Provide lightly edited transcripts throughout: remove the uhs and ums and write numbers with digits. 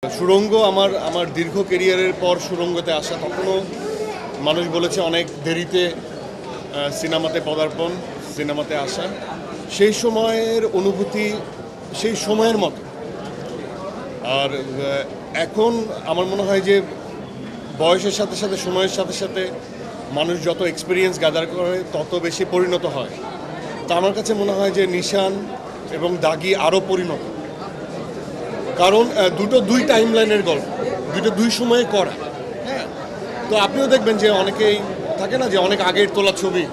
সুড়ঙ্গ আমার আমার দীর্ঘ ক্যারিয়ারের পর সুড়ঙ্গতে আসা, তখনও মানুষ বলেছে অনেক দেরিতে সিনেমাতে পদার্পণ, সিনেমাতে আসা। সেই সময়ের অনুভূতি সেই সময়ের মতো। আর এখন আমার মনে হয় যে বয়সের সাথে সাথে, সময়ের সাথে সাথে মানুষ যত এক্সপিরিয়েন্স গ্যাদার করে তত বেশি পরিণত হয়। তা আমার কাছে মনে হয় যে নিশান এবং দাগি আরও পরিণত, কারণ দুই টাইম লাইনের গল্প, দুই সময়ে করা। হ্যাঁ, তো আপনিও দেখবেন যে অনেকেই থাকে না যে অনেক আগের তোলা ছবি,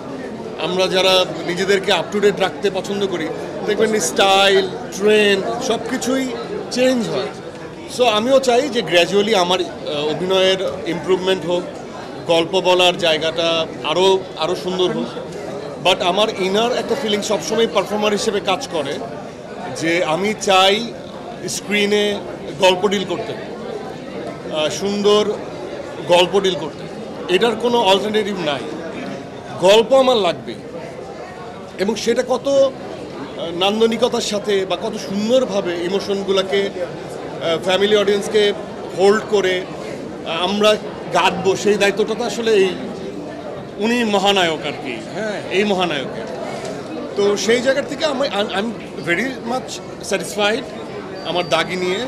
আমরা যারা নিজেদেরকে আপ টু ডেট রাখতে পছন্দ করি, দেখবেন স্টাইল, ট্রেন্ড সব কিছুই চেঞ্জ হয়। সো আমিও চাই যে গ্র্যাজুয়ালি আমার অভিনয়ের ইমপ্রুভমেন্ট হোক, গল্প বলার জায়গাটা আরও সুন্দর হোক। বাট আমার ইনার একটা ফিলিং সবসময় পারফর্মার হিসেবে কাজ করে যে আমি চাই স্ক্রিনে গল্প ডিল করতে, সুন্দর গল্প ডিল করতে। এটার কোনো অল্টারনেটিভ নাই, গল্প আমার লাগবে। এবং সেটা কত নান্দনিকতার সাথে বা কত সুন্দরভাবে ইমোশনগুলোকে ফ্যামিলি অডিয়েন্সকে হোল্ড করে আমরা গাঁথবো, সেই দায়িত্বটা তো আসলে উনি মহানায়ক আর কি। হ্যাঁ, এই মহানায়কের। তো সেই জায়গার থেকে I am very much satisfied আমার দাগি নিয়ে,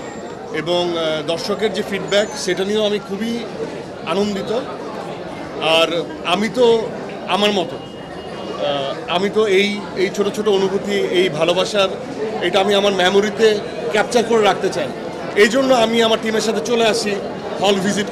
এবং দর্শকের যে ফিডব্যাক সেটা নিয়েও আমি খুবই আনন্দিত। আর আমি তো আমার মতো, আমি তো এই ছোট ছোট অনুভূতি, এই ভালোবাসার, এটা আমি আমার মেমোরিতে ক্যাপচার করে রাখতে চাই। এই জন্য আমি আমার টিমের সাথে চলে আসি হল ভিজিট